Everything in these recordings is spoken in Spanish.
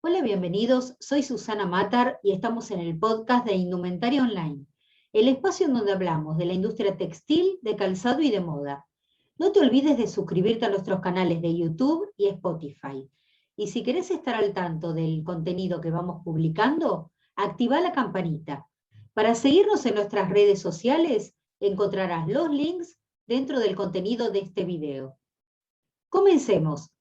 Hola, bienvenidos. Soy Susana Matar y estamos en el podcast de Indumentaria Online, el espacio en donde hablamos de la industria textil, de calzado y de moda. No te olvides de suscribirte a nuestros canales de YouTube y Spotify. Y si querés estar al tanto del contenido que vamos publicando, activa la campanita. Para seguirnos en nuestras redes sociales, encontrarás los links dentro del contenido de este video. Comencemos.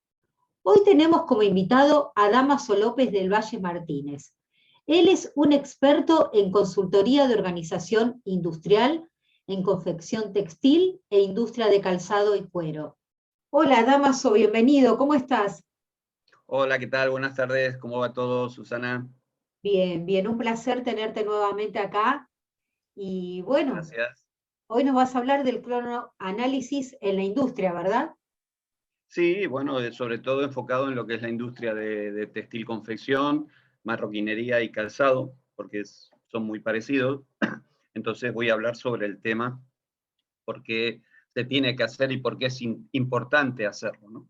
Hoy tenemos como invitado a Dámaso López del Valle Martínez. Él es un experto en consultoría de organización industrial, en confección textil e industria de calzado y cuero. Hola, Dámaso, bienvenido, ¿cómo estás? Hola, ¿qué tal? Buenas tardes, ¿cómo va todo, Susana? Bien, bien, un placer tenerte nuevamente acá. Y bueno, Gracias. hoy nos vas a hablar del cronoanálisis en la industria, ¿verdad? Sí, bueno, sobre todo enfocado en lo que es la industria de textil confección, marroquinería y calzado, porque son muy parecidos. Entonces voy a hablar sobre el tema, por qué se tiene que hacer y por qué es importante hacerlo, ¿no?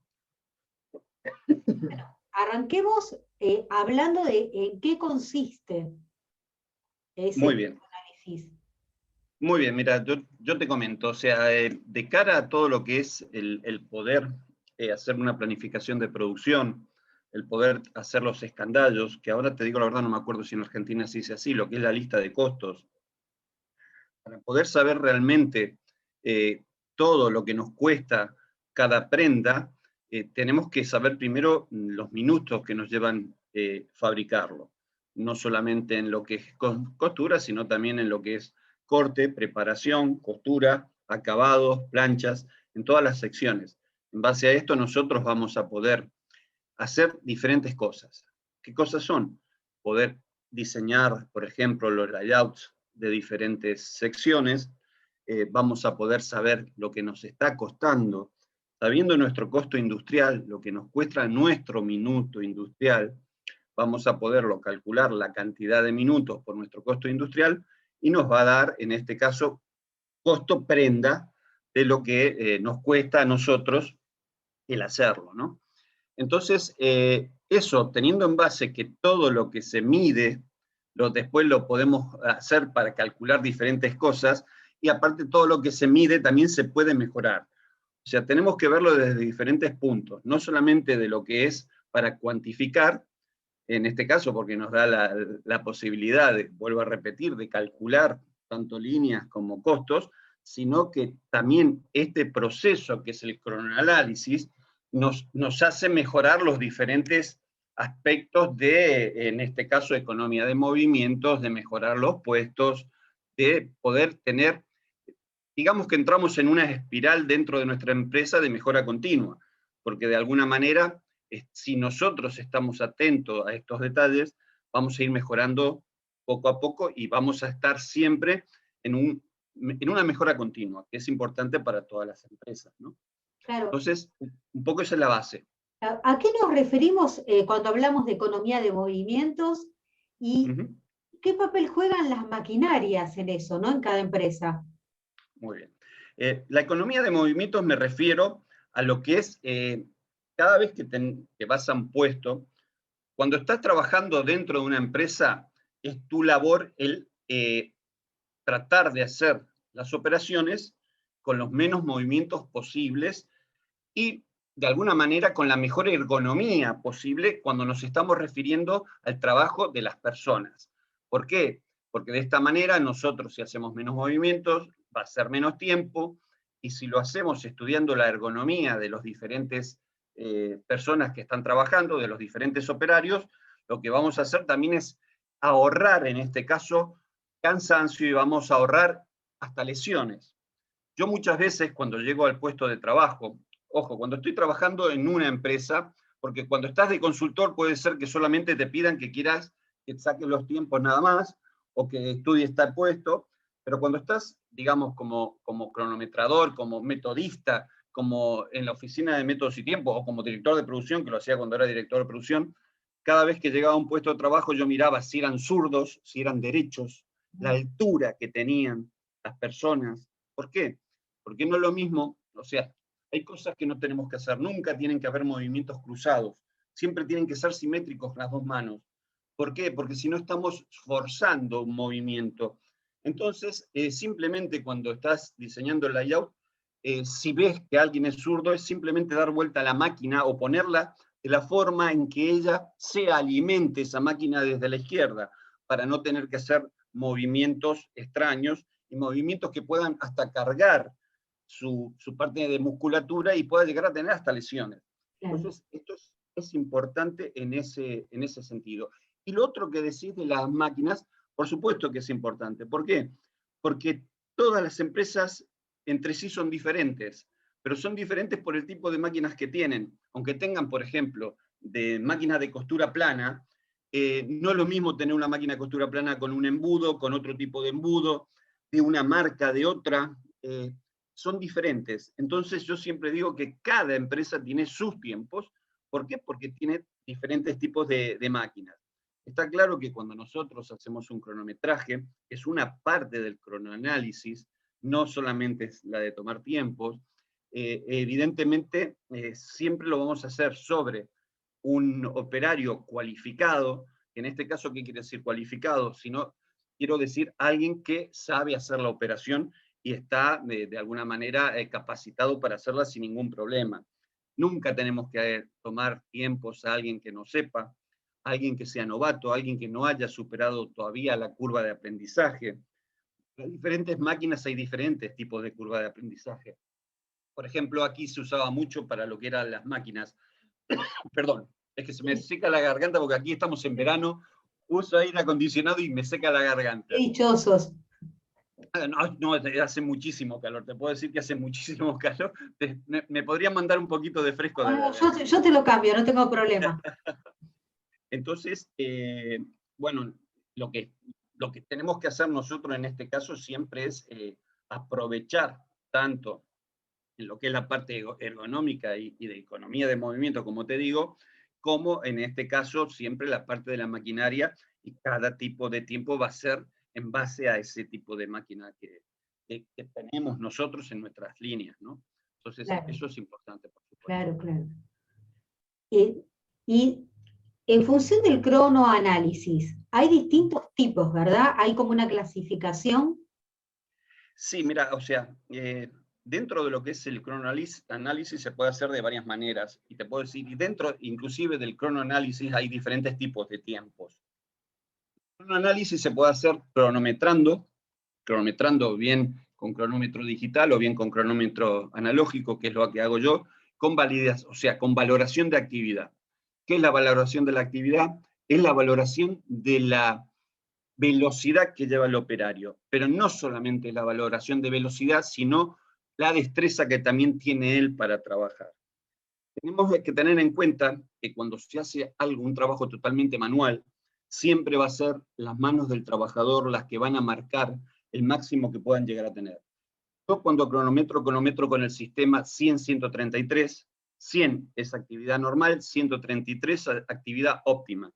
Bueno, arranquemos hablando de en qué consiste ese Muy bien, cronoanálisis. muy bien. Mira, yo te comento, o sea, de cara a todo lo que es el poder hacer una planificación de producción, el poder hacer los escandallos, que ahora te digo la verdad, no me acuerdo si en Argentina se dice así, lo que es la lista de costos, para poder saber realmente eh, todo lo que nos cuesta cada prenda, tenemos que saber primero los minutos que nos llevan fabricarlo, no solamente en lo que es costura, sino también en lo que es corte, preparación, costura, acabados, planchas, en todas las secciones. En base a esto nosotros vamos a poder hacer diferentes cosas. ¿Qué cosas son? Poder diseñar, por ejemplo, los layouts de diferentes secciones, vamos a poder saber lo que nos está costando, sabiendo nuestro costo industrial, lo que nos cuesta nuestro minuto industrial, vamos a poderlo calcular la cantidad de minutos por nuestro costo industrial y nos va a dar, en este caso, costo prenda de lo que nos cuesta a nosotros el hacerlo, ¿no? Entonces, eso, teniendo en base que todo lo que se mide, después lo podemos hacer para calcular diferentes cosas, y aparte todo lo que se mide también se puede mejorar. O sea, tenemos que verlo desde diferentes puntos, no solamente de lo que es para cuantificar, en este caso porque nos da la posibilidad, vuelvo a repetir, de calcular tanto líneas como costos, sino que también este proceso que es el cronoanálisis nos hace mejorar los diferentes aspectos de, en este caso, economía de movimientos, de mejorar los puestos, de poder tener, digamos que entramos en una espiral dentro de nuestra empresa de mejora continua, porque de alguna manera, si nosotros estamos atentos a estos detalles, vamos a ir mejorando poco a poco y vamos a estar siempre en una mejora continua, que es importante para todas las empresas, ¿no? Claro, Entonces, un poco esa es la base. ¿a qué nos referimos cuando hablamos de economía de movimientos y Ujú. qué papel juegan las maquinarias en eso, ¿no? En cada empresa. Muy bien. La economía de movimientos me refiero a lo que es cada vez que vas a un puesto, cuando estás trabajando dentro de una empresa, es tu labor el tratar de hacer las operaciones con los menos movimientos posibles y de alguna manera con la mejor ergonomía posible cuando nos estamos refiriendo al trabajo de las personas. ¿Por qué? Porque de esta manera nosotros, si hacemos menos movimientos, va a ser menos tiempo, y si lo hacemos estudiando la ergonomía de los diferentes personas que están trabajando, de los diferentes operarios, lo que vamos a hacer también es ahorrar, en este caso, cansancio, y vamos a ahorrar hasta lesiones. Yo muchas veces cuando llego al puesto de trabajo, ojo, cuando estoy trabajando en una empresa, porque cuando estás de consultor puede ser que solamente te pidan que quieras que saques los tiempos nada más, o que estudies tal puesto, pero cuando estás, digamos, como cronometrador, como metodista, como en la oficina de métodos y tiempos, o como director de producción, que lo hacía cuando era director de producción, cada vez que llegaba a un puesto de trabajo yo miraba si eran zurdos, si eran derechos, la altura que tenían las personas. ¿Por qué? Porque no es lo mismo, o sea, hay cosas que no tenemos que hacer, nunca tienen que haber movimientos cruzados, siempre tienen que ser simétricos las dos manos. ¿Por qué? Porque si no estamos forzando un movimiento. Entonces, simplemente cuando estás diseñando el layout, si ves que alguien es zurdo, es simplemente dar vuelta a la máquina o ponerla de la forma en que ella se alimente esa máquina desde la izquierda, para no tener que hacer movimientos extraños y movimientos que puedan hasta cargar su parte de musculatura y pueda llegar a tener hasta lesiones. Claro. Entonces, esto es importante en ese sentido. Y lo otro que decís de las máquinas, por supuesto que es importante. ¿Por qué? Porque todas las empresas entre sí son diferentes, pero son diferentes por el tipo de máquinas que tienen. Aunque tengan, por ejemplo, de máquinas de costura plana, no es lo mismo tener una máquina de costura plana con un embudo, con otro tipo de embudo, de una marca, de otra. Son diferentes. Entonces yo siempre digo que cada empresa tiene sus tiempos. ¿Por qué? Porque tiene diferentes tipos de máquinas. Está claro que cuando nosotros hacemos un cronometraje, es una parte del cronoanálisis, no solamente es la de tomar tiempos. Evidentemente, siempre lo vamos a hacer sobre un operario cualificado, que en este caso, ¿qué quiere decir cualificado? Sino, quiero decir alguien que sabe hacer la operación y está de alguna manera capacitado para hacerla sin ningún problema. Nunca tenemos que tomar tiempos a alguien que no sepa, alguien que sea novato, alguien que no haya superado todavía la curva de aprendizaje. En diferentes máquinas hay diferentes tipos de curva de aprendizaje. Por ejemplo, aquí se usaba mucho para lo que eran las máquinas. Perdón, es que se me seca la garganta porque aquí estamos en verano, uso aire acondicionado y me seca la Qué garganta. dichosos. No, hace muchísimo calor, te puedo decir que hace muchísimo calor. Me podrían mandar un poquito de fresco No, de aquí. yo te lo cambio, no tengo problema. Entonces, bueno, lo que, lo que tenemos que hacer nosotros en este caso siempre es aprovechar tanto en lo que es la parte ergonómica y de economía de movimiento, como te digo, como en este caso siempre la parte de la maquinaria, y cada tipo de tiempo va a ser en base a ese tipo de máquina que tenemos nosotros en nuestras líneas, ¿no? Entonces, Claro, eso es importante, por supuesto. claro, claro. Y en función del cronoanálisis, hay distintos tipos, ¿verdad? Hay como una clasificación. Sí, mira, o sea, dentro de lo que es el cronoanálisis se puede hacer de varias maneras. Y te puedo decir, y dentro inclusive del cronoanálisis hay diferentes tipos de tiempos. El cronoanálisis se puede hacer cronometrando bien con cronómetro digital o bien con cronómetro analógico, que es lo que hago yo, con validez, o sea, con valoración de actividad. ¿Qué es la valoración de la actividad? Es la valoración de la velocidad que lleva el operario, pero no solamente la valoración de velocidad, sino la destreza que también tiene él para trabajar. Tenemos que tener en cuenta que cuando se hace un trabajo totalmente manual, siempre va a ser las manos del trabajador las que van a marcar el máximo que puedan llegar a tener. Yo cuando cronometro con el sistema 100-133, 100 es actividad normal, 133 actividad óptima.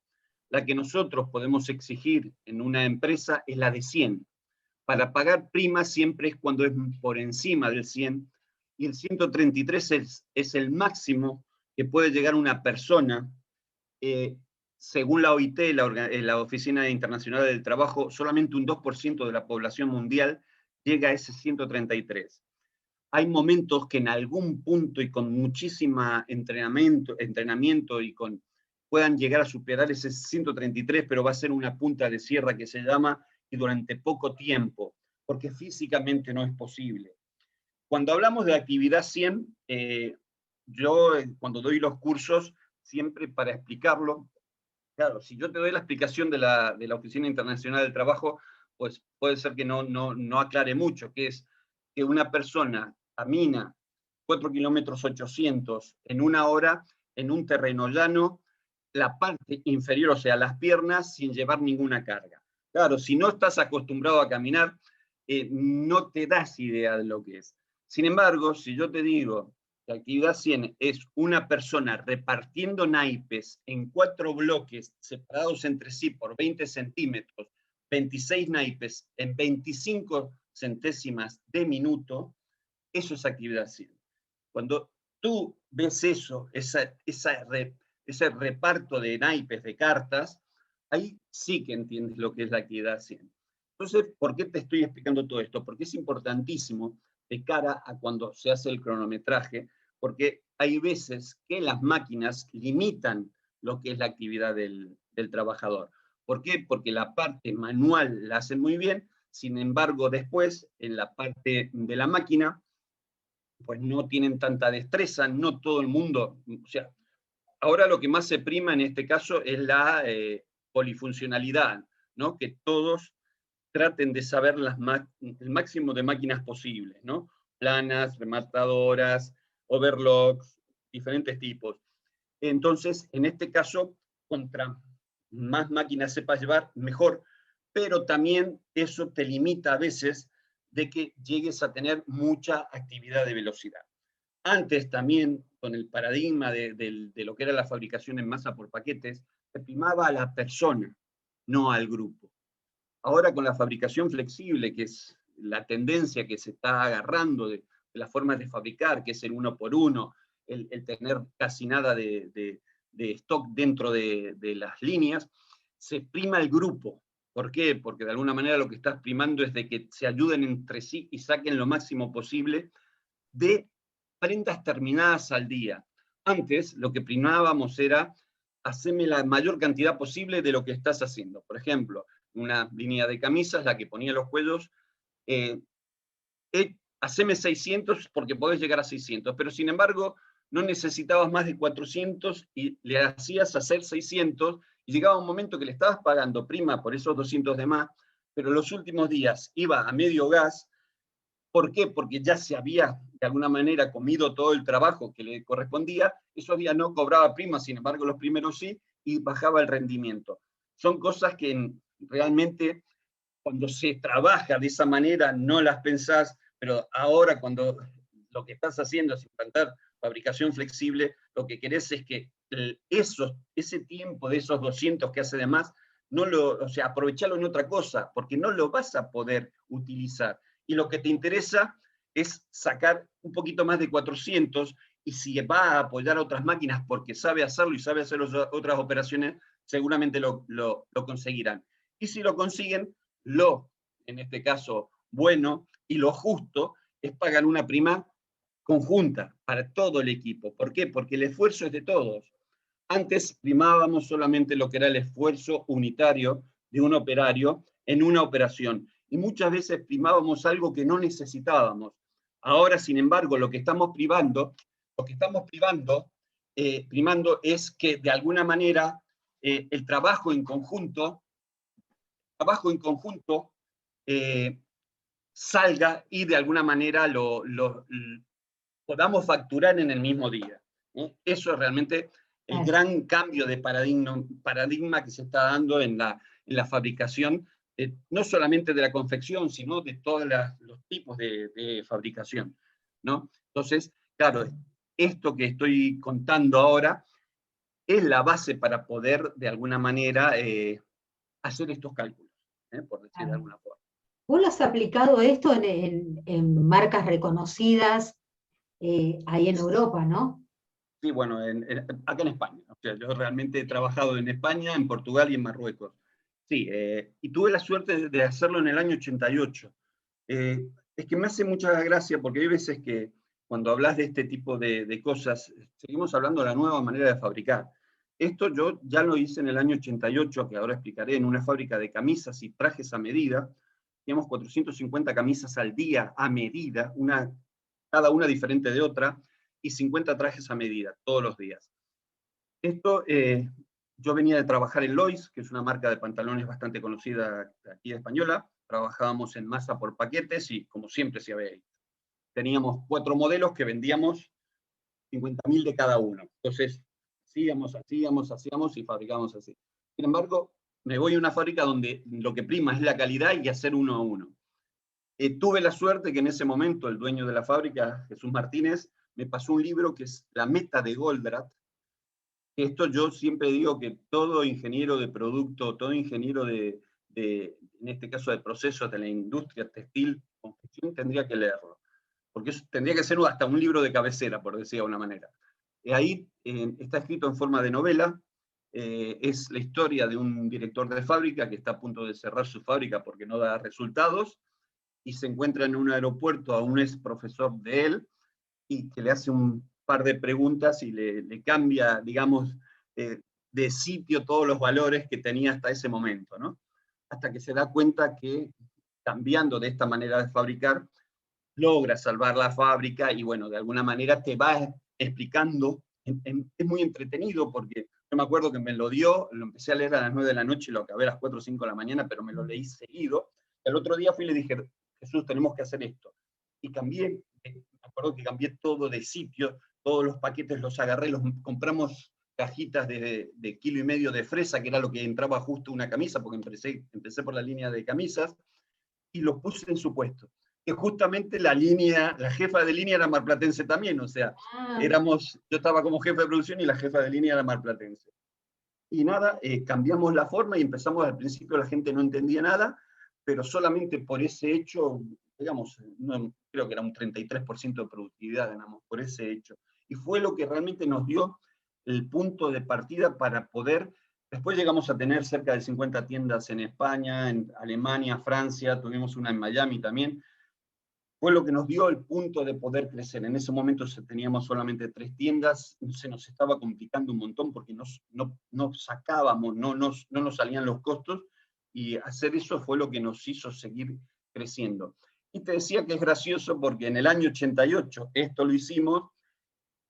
La que nosotros podemos exigir en una empresa es la de 100. Para pagar prima siempre es cuando es por encima del 100, y el 133 es el máximo que puede llegar una persona. Según la OIT, la Oficina Internacional del Trabajo, solamente un 2% de la población mundial llega a ese 133. Hay momentos que en algún punto y con muchísimo entrenamiento y puedan llegar a superar ese 133, pero va a ser una punta de sierra que se llama, y durante poco tiempo, porque físicamente no es posible. Cuando hablamos de actividad 100, yo cuando doy los cursos, siempre para explicarlo, claro, si yo te doy la explicación de la Oficina Internacional del Trabajo, pues puede ser que no aclare mucho, que es que una persona camina 4 kilómetros 800 en una hora en un terreno llano, la parte inferior, o sea, las piernas, sin llevar ninguna carga. Claro, si no estás acostumbrado a caminar, no te das idea de lo que es. Sin embargo, si yo te digo que actividad 100 es una persona repartiendo naipes en 4 bloques separados entre sí por 20 centímetros, 26 naipes en 25 centésimas de minuto, eso es actividad 100. Cuando tú ves eso, ese reparto de naipes, de cartas, ahí sí que entiendes lo que es la actividad 100. Entonces, ¿por qué te estoy explicando todo esto? Porque es importantísimo de cara a cuando se hace el cronometraje, porque hay veces que las máquinas limitan lo que es la actividad del trabajador. ¿Por qué? Porque la parte manual la hacen muy bien, sin embargo, después, en la parte de la máquina, pues no tienen tanta destreza, no todo el mundo, o sea, ahora lo que más se prima en este caso es la polifuncionalidad, ¿no? Que todos traten de saber el máximo de máquinas posibles, ¿no? Planas, rematadoras, overlocks, diferentes tipos. Entonces, en este caso, contra más máquinas sepas llevar, mejor, pero también eso te limita a veces de que llegues a tener mucha actividad de velocidad. Antes también, con el paradigma de lo que era la fabricación en masa por paquetes, se primaba a la persona, no al grupo. Ahora con la fabricación flexible, que es la tendencia que se está agarrando de las formas de fabricar, que es el uno por uno, el tener casi nada de stock dentro de las líneas, se prima el grupo. ¿Por qué? Porque de alguna manera lo que estás primando es de que se ayuden entre sí y saquen lo máximo posible de prendas terminadas al día. Antes lo que primábamos era hacerme la mayor cantidad posible de lo que estás haciendo. Por ejemplo, una línea de camisas, la que ponía los cuellos, haceme 600 porque podés llegar a 600, pero sin embargo no necesitabas más de 400 y le hacías hacer 600 y llegaba un momento que le estabas pagando prima por esos 200 de más, pero los últimos días iba a medio gas. ¿Por qué? Porque ya se había de alguna manera comido todo el trabajo que le correspondía, esos días no cobraba prima, sin embargo los primeros sí, y bajaba el rendimiento. Son cosas que realmente cuando se trabaja de esa manera no las pensás, pero ahora cuando lo que estás haciendo es implantar fabricación flexible, lo que querés es que ese tiempo de esos 200 que hace de más, no o sea, aprovecharlo en otra cosa, porque no lo vas a poder utilizar. Y lo que te interesa es sacar un poquito más de 400, y si va a apoyar a otras máquinas porque sabe hacerlo y sabe hacer otras operaciones, seguramente lo conseguirán. Y si lo consiguen, en este caso, bueno y lo justo es pagar una prima conjunta para todo el equipo. ¿Por qué? Porque el esfuerzo es de todos. Antes primábamos solamente lo que era el esfuerzo unitario de un operario en una operación y muchas veces primábamos algo que no necesitábamos. Ahora, sin embargo, lo que estamos primando es que de alguna manera el trabajo en conjunto salga y de alguna manera lo podamos facturar en el mismo día. Eso es realmente el gran cambio de paradigma que se está dando en la fabricación, no solamente de la confección, sino de todos los tipos de fabricación, ¿no? Entonces, claro, esto que estoy contando ahora es la base para poder, de alguna manera, hacer estos cálculos, por decir de alguna forma. ¿Vos lo has aplicado esto en marcas reconocidas ahí en Europa, no? Sí, bueno, acá en España. O sea, yo realmente he trabajado en España, en Portugal y en Marruecos. Sí, y tuve la suerte de hacerlo en el año 88. Es que me hace mucha gracia porque hay veces que cuando hablas de este tipo de cosas, seguimos hablando de la nueva manera de fabricar. Esto yo ya lo hice en el año 88, que ahora explicaré, en una fábrica de camisas y trajes a medida. Teníamos 450 camisas al día a medida, cada una diferente de otra, y 50 trajes a medida todos los días. Esto, yo venía de trabajar en Lois, que es una marca de pantalones bastante conocida aquí española. Trabajábamos en masa por paquetes y, como siempre se ve, teníamos 4 modelos que vendíamos 50.000 de cada uno. Entonces, hacíamos y fabricábamos así. Sin embargo, me voy a una fábrica donde lo que prima es la calidad y hacer uno a uno. Tuve la suerte que en ese momento el dueño de la fábrica, Jesús Martínez, me pasó un libro que es La Meta de Goldratt. Esto yo siempre digo que todo ingeniero de producto, todo ingeniero en este caso de procesos de la industria textil, confección, tendría que leerlo. Porque eso tendría que ser hasta un libro de cabecera, por decir de alguna manera. Ahí está escrito en forma de novela, es la historia de un director de fábrica que está a punto de cerrar su fábrica porque no da resultados, y se encuentra en un aeropuerto a un ex profesor de él, y que le hace un par de preguntas y le cambia, digamos, de sitio todos los valores que tenía hasta ese momento, ¿no? Hasta que se da cuenta que cambiando de esta manera de fabricar, logra salvar la fábrica y bueno, de alguna manera te va explicando, es muy entretenido porque yo me acuerdo que me lo dio, lo empecé a leer a las 9 de la noche y lo acabé a las 4 o 5 de la mañana, pero me lo leí seguido. El otro día fui y le dije, Jesús, tenemos que hacer esto. Y cambié, me acuerdo que cambié todo de sitio, todos los paquetes los agarré, los compramos cajitas de 1,5 kilos de fresa, que era lo que entraba justo una camisa, porque empecé por la línea de camisas, y los puse en su puesto. Que justamente la jefa de línea era marplatense también, o sea, yo estaba como jefe de producción y la jefa de línea era marplatense. Y nada, cambiamos la forma y empezamos, al principio la gente no entendía nada, pero solamente por ese hecho, digamos, no, creo que era un 33% de productividad ganamos por ese hecho. Y fue lo que realmente nos dio el punto de partida para poder, después llegamos a tener cerca de 50 tiendas en España, en Alemania, Francia, tuvimos una en Miami también. Fue lo que nos dio el punto de poder crecer. En ese momento teníamos solamente 3 tiendas, se nos estaba complicando un montón porque no sacábamos, no nos salían los costos, y hacer eso fue lo que nos hizo seguir creciendo. Y te decía que es gracioso porque en el año 88 esto lo hicimos,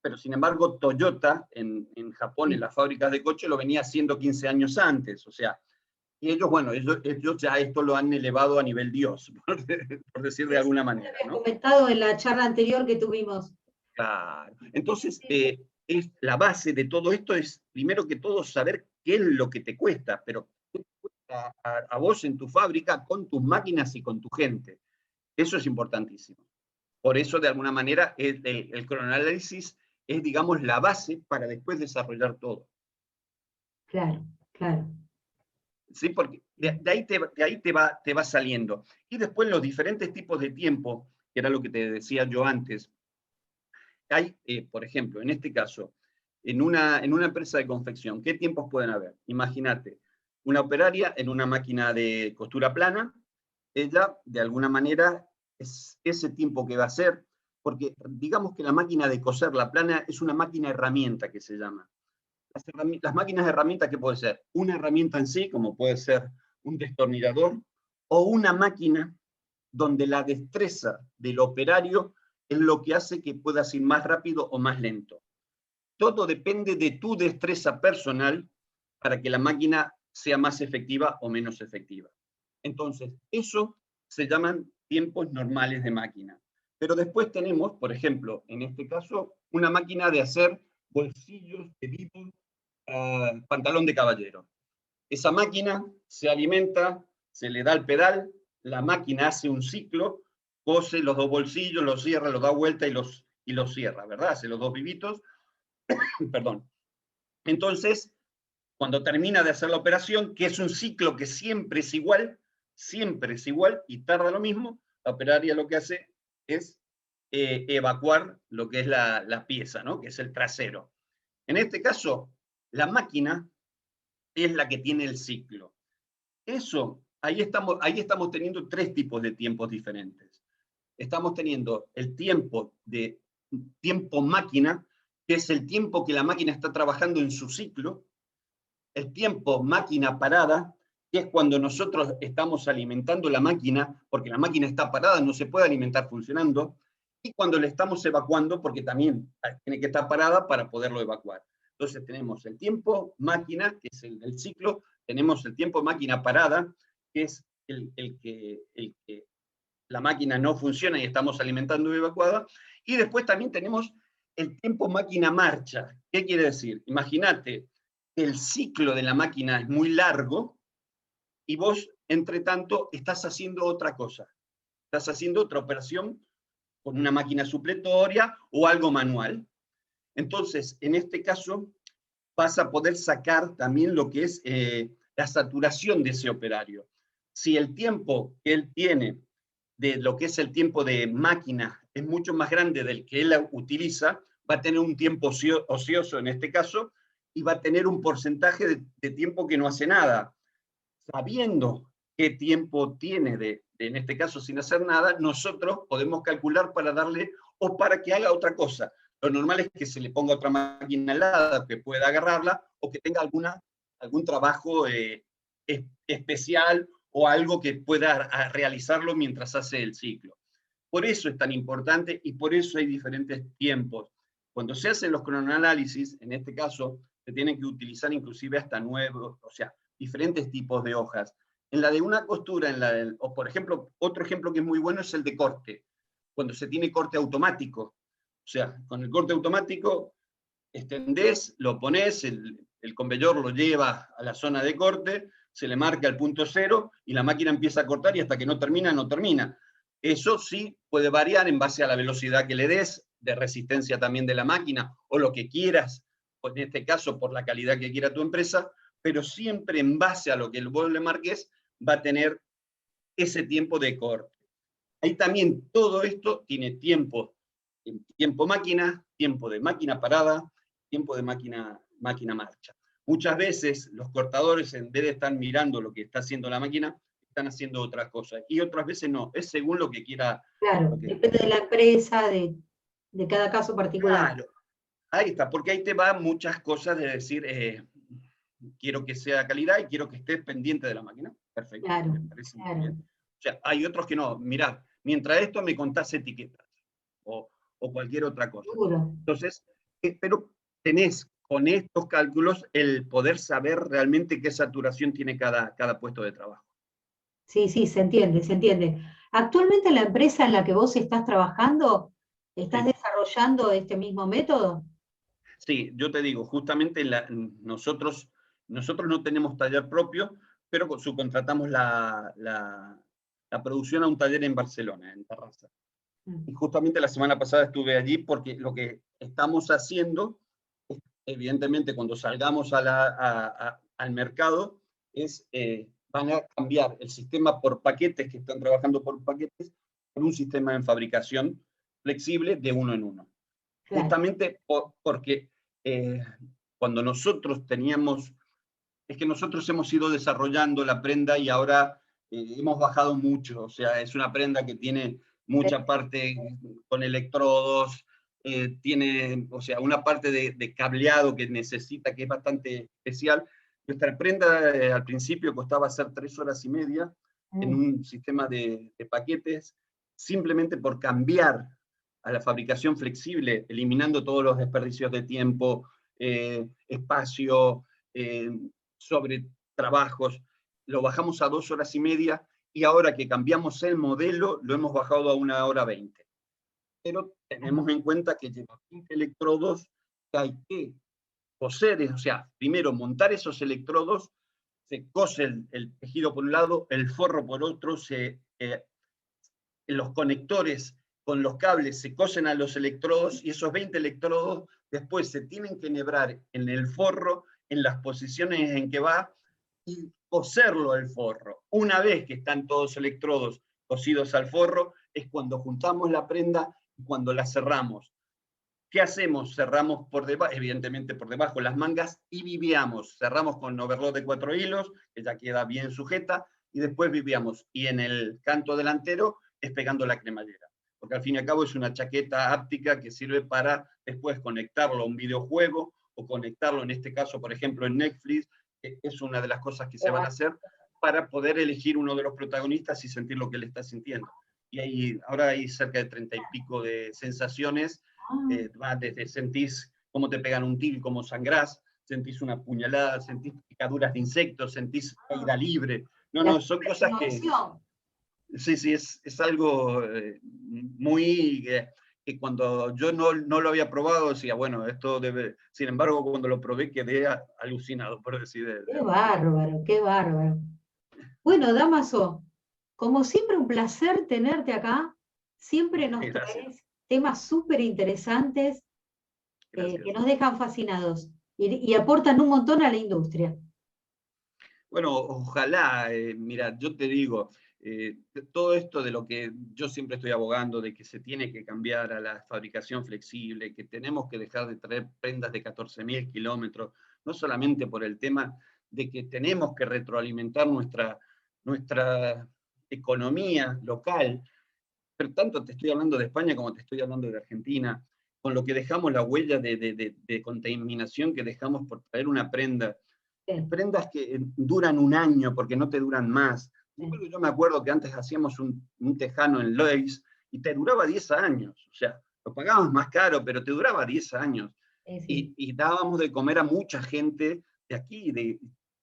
pero sin embargo Toyota en Japón, en las fábricas de coche, lo venía haciendo 15 años antes, o sea, y ellos, bueno, ellos ya esto lo han elevado a nivel Dios, por decir de alguna manera, ¿no? Comentado en la charla anterior que tuvimos. Claro. Entonces, es la base de todo esto es, primero que todo, saber qué es lo que te cuesta, pero qué te cuesta a vos en tu fábrica, con tus máquinas y con tu gente. Eso es importantísimo. Por eso, de alguna manera, el cronoanálisis es, digamos, la base para después desarrollar todo. Claro, claro. ¿Sí? Porque de ahí te va saliendo. Y después los diferentes tipos de tiempo, que era lo que te decía yo antes. Hay, por ejemplo, en este caso, en una empresa de confección, ¿qué tiempos pueden haber? Imagínate, una operaria en una máquina de costura plana, ella, de alguna manera, es ese tiempo que va a hacer, porque digamos que la máquina de coser la plana es una máquina herramienta que se llama. Las máquinas de herramientas, ¿qué puede ser? Una herramienta en sí, como puede ser un destornillador, o una máquina donde la destreza del operario es lo que hace que puedas ir más rápido o más lento. Todo depende de tu destreza personal para que la máquina sea más efectiva o menos efectiva. Entonces, eso se llaman tiempos normales de máquina. Pero después tenemos, por ejemplo, en este caso, una máquina de hacer bolsillos de tipo pantalón de caballero. Esa máquina se alimenta, se le da el pedal, la máquina hace un ciclo, cose los 2 bolsillos, los cierra, los da vuelta y los cierra, ¿verdad? Hace los 2 vivitos, perdón. Entonces, cuando termina de hacer la operación, que es un ciclo que siempre es igual y tarda lo mismo, la operaria lo que hace es evacuar lo que es la pieza, ¿no? Que es el trasero. En este caso, la máquina es la que tiene el ciclo. Eso, ahí estamos teniendo 3 tipos de tiempos diferentes. Estamos teniendo el tiempo máquina, que es el tiempo que la máquina está trabajando en su ciclo, el tiempo máquina parada, que es cuando nosotros estamos alimentando la máquina, porque la máquina está parada, no se puede alimentar funcionando, y cuando le estamos evacuando, porque también tiene que estar parada para poderlo evacuar. Entonces tenemos el tiempo máquina, que es el del ciclo, tenemos el tiempo máquina parada, que es el que la máquina no funciona y estamos alimentando evacuada, y después también tenemos el tiempo máquina marcha. ¿Qué quiere decir? Imagínate, el ciclo de la máquina es muy largo y vos, entre tanto, estás haciendo otra cosa. Estás haciendo otra operación con una máquina supletoria o algo manual. Entonces, en este caso, vas a poder sacar también lo que es la saturación de ese operario. Si el tiempo que él tiene de lo que es el tiempo de máquina es mucho más grande del que él utiliza, va a tener un tiempo ocioso en este caso, y va a tener un porcentaje de tiempo que no hace nada. Sabiendo qué tiempo tiene en este caso sin hacer nada, nosotros podemos calcular para darle o para que haga otra cosa. Lo normal es que se le ponga otra máquina al lado, que pueda agarrarla, o que tenga algún trabajo especial o algo que pueda realizarlo mientras hace el ciclo. Por eso es tan importante y por eso hay diferentes tiempos. Cuando se hacen los cronoanálisis, en este caso, se tienen que utilizar inclusive hasta nuevos, o sea, diferentes tipos de hojas. En la de una costura, o por ejemplo, otro ejemplo que es muy bueno es el de corte, cuando se tiene corte automático. O sea, con el corte automático extendés, lo pones, el conveyor lo lleva a la zona de corte, se le marca el punto cero y la máquina empieza a cortar y hasta que no termina, no termina. Eso sí puede variar en base a la velocidad que le des, de resistencia también de la máquina, o lo que quieras, o en este caso por la calidad que quiera tu empresa, pero siempre en base a lo que vos le marques, va a tener ese tiempo de corte. Ahí también todo esto tiene tiempo máquina, tiempo de máquina parada, tiempo de máquina marcha. Muchas veces los cortadores, en vez de estar mirando lo que está haciendo la máquina, están haciendo otras cosas. Y otras veces no, es según lo que quiera. Claro, depende de la empresa, de cada caso particular. Claro, ahí está, porque ahí te van muchas cosas de decir, quiero que sea calidad y quiero que estés pendiente de la máquina. Perfecto, Claro, me parece muy claro. bien. O sea, hay otros que no, mirá, mientras esto me contás etiquetas o cualquier otra cosa. Seguro. Entonces, pero tenés con estos cálculos el poder saber realmente qué saturación tiene cada puesto de trabajo. Sí, sí, se entiende, se entiende. Actualmente la empresa en la que vos estás trabajando, ¿estás Sí. desarrollando este mismo método? Sí, yo te digo, justamente nosotros no tenemos taller propio, pero subcontratamos la producción a un taller en Barcelona, en Terrassa. Y justamente la semana pasada estuve allí porque lo que estamos haciendo, evidentemente cuando salgamos al mercado, van a cambiar el sistema por paquetes, que están trabajando por paquetes, por un sistema en fabricación flexible de uno en uno. Claro. Justamente porque cuando nosotros es que nosotros hemos ido desarrollando la prenda y ahora hemos bajado mucho, o sea, es una prenda que tiene mucha parte con electrodos, tiene, o sea, una parte de cableado que necesita, que es bastante especial. Nuestra prenda al principio costaba hacer 3 horas y media en un sistema de paquetes, simplemente por cambiar a la fabricación flexible, eliminando todos los desperdicios de tiempo, espacio, sobre trabajos, lo bajamos a 2 horas y media y ahora que cambiamos el modelo lo hemos bajado a 1 hora 20. Pero tenemos en cuenta que lleva 20 electrodos que hay que coser, o sea, primero montar esos electrodos, se cose el tejido por un lado, el forro por otro, los conectores con los cables se cosen a los electrodos y esos 20 electrodos después se tienen que enhebrar en el forro, en las posiciones en que va y coserlo al forro. Una vez que están todos los electrodos cosidos al forro, es cuando juntamos la prenda y cuando la cerramos. ¿Qué hacemos? Cerramos por debajo, evidentemente por debajo las mangas y viviamos. Cerramos con overlock de 4 hilos, que ya queda bien sujeta, y después viviamos. Y en el canto delantero es pegando la cremallera. Porque al fin y al cabo es una chaqueta áptica que sirve para después conectarlo a un videojuego o conectarlo, en este caso, por ejemplo, en Netflix, que es una de las cosas que se van a hacer para poder elegir uno de los protagonistas y sentir lo que él está sintiendo. Y ahora hay cerca de 30 y pico de sensaciones. Desde sentís cómo te pegan un tiro, cómo sangrás, sentís una puñalada, sentís picaduras de insectos, sentís caída libre. No, son cosas que... Sí, es algo muy... que cuando yo no lo había probado, decía, bueno, esto debe... Sin embargo, cuando lo probé quedé alucinado, por decir... Qué bárbaro, qué bárbaro. Bueno, Dámaso, como siempre un placer tenerte acá. Siempre nos traes temas súper interesantes que nos dejan fascinados y aportan un montón a la industria. Bueno, ojalá, mira, yo te digo, todo esto de lo que yo siempre estoy abogando, de que se tiene que cambiar a la fabricación flexible, que tenemos que dejar de traer prendas de 14.000 kilómetros, no solamente por el tema de que tenemos que retroalimentar nuestra economía local, pero tanto te estoy hablando de España como te estoy hablando de Argentina, con lo que dejamos, la huella de contaminación que dejamos por traer una prenda, Sí. prendas que duran un año porque no te duran más. Sí. Yo me acuerdo que antes hacíamos un tejano en Lois y te duraba 10 años, o sea, lo pagabas más caro, pero te duraba 10 años. Sí. Y dábamos de comer a mucha gente de aquí,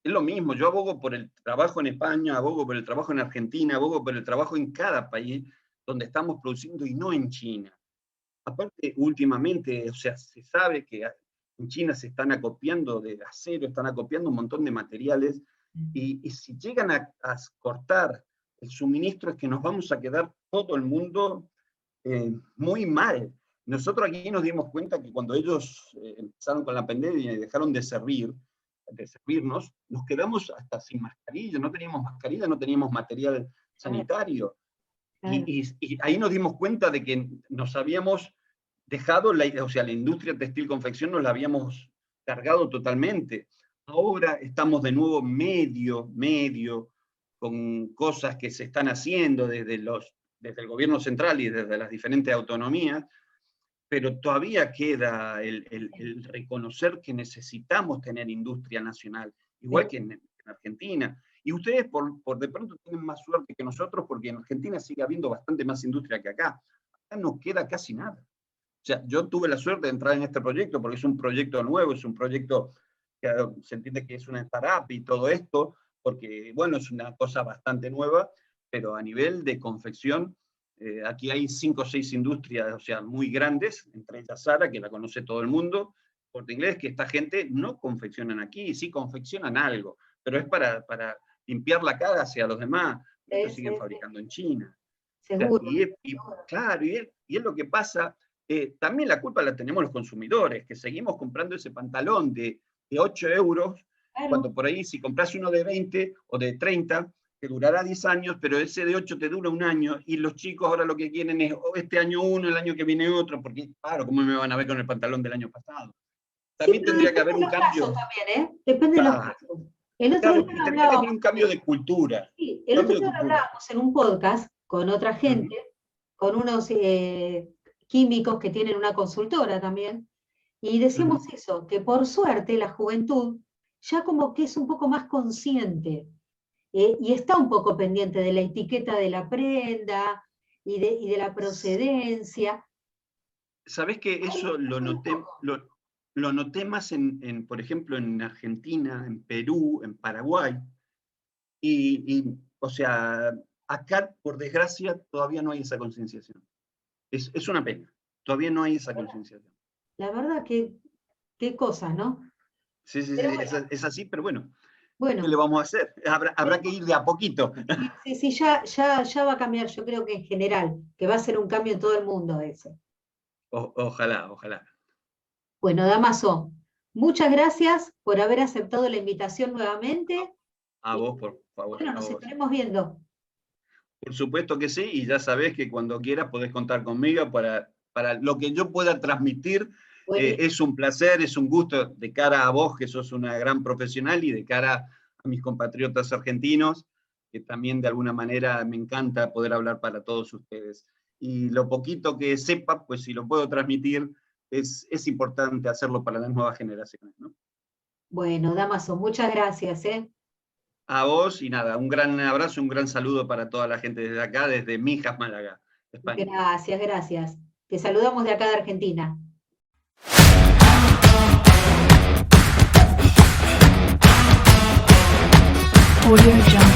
es lo mismo, yo abogo por el trabajo en España, abogo por el trabajo en Argentina, abogo por el trabajo en cada país donde estamos produciendo y no en China. Aparte, últimamente, o sea, se sabe que en China se están acopiando de acero, están acopiando un montón de materiales, y si llegan a cortar el suministro es que nos vamos a quedar todo el mundo muy mal. Nosotros aquí nos dimos cuenta que cuando ellos empezaron con la pandemia y dejaron de servirnos, nos quedamos hasta sin mascarilla, no teníamos mascarilla, no teníamos material sanitario. Y ahí nos dimos cuenta de que nos habíamos dejado, o sea, la industria textil confección nos la habíamos cargado totalmente. Ahora estamos de nuevo medio, con cosas que se están haciendo desde el gobierno central y desde las diferentes autonomías, pero todavía queda el reconocer que necesitamos tener industria nacional, igual que en Argentina. Y ustedes por de pronto tienen más suerte que nosotros, porque en Argentina sigue habiendo bastante más industria que acá. Acá no queda casi nada. O sea, yo tuve la suerte de entrar en este proyecto porque es un proyecto nuevo, es un proyecto que se entiende que es una startup y todo esto, porque, bueno, es una cosa bastante nueva, pero a nivel de confección, aquí hay 5 o 6 industrias, o sea, muy grandes, entre ellas Zara, que la conoce todo el mundo, Corte Inglés, que esta gente no confeccionan aquí, sí confeccionan algo, pero es para limpiar la cara hacia los demás, ellos siguen fabricando en China. Seguro. Claro, y es lo que pasa. También la culpa la tenemos los consumidores, que seguimos comprando ese pantalón de 8 euros, Claro. Cuando por ahí si compras uno de 20 o de 30, te durará 10 años, pero ese de 8 te dura un año, y los chicos ahora lo que quieren es este año uno, el año que viene otro, porque claro, ¿cómo me van a ver con el pantalón del año pasado? También tendría que haber un cambio. También, depende de los casos. El otro día tendría que haber un cambio de cultura. Sí, el otro día hablábamos en un podcast con otra gente, con unos químicos que tienen una consultora también, y decíamos eso, que por suerte la juventud ya como que es un poco más consciente, y está un poco pendiente de la etiqueta de la prenda y de la procedencia. ¿Sabés que eso lo noté más por ejemplo, en Argentina, en Perú, en Paraguay? O sea, acá, por desgracia, todavía no hay esa concienciación. Es una pena, todavía no hay esa concienciación. La verdad que, qué cosa, ¿no? Sí, Bueno. es así, pero bueno, Bueno, ¿qué le vamos a hacer? Habrá que ir de a poquito. Sí, ya va a cambiar, yo creo que en general, que va a ser un cambio en todo el mundo ese. Ojalá. Bueno, Dámaso, muchas gracias por haber aceptado la invitación nuevamente. A vos, por favor. Bueno, nos estaremos viendo. Por supuesto que sí, y ya sabés que cuando quieras podés contar conmigo para lo que yo pueda transmitir. Es un placer, es un gusto de cara a vos, que sos una gran profesional, y de cara a mis compatriotas argentinos, que también de alguna manera me encanta poder hablar para todos ustedes. Y lo poquito que sepa, pues si lo puedo transmitir, es importante hacerlo para las nuevas generaciones, ¿no? Bueno, Dámaso, muchas gracias. A vos, y nada, un gran abrazo, un gran saludo para toda la gente desde acá, desde Mijas, Málaga, España. Gracias. Te saludamos de acá de Argentina. Audio Jungle.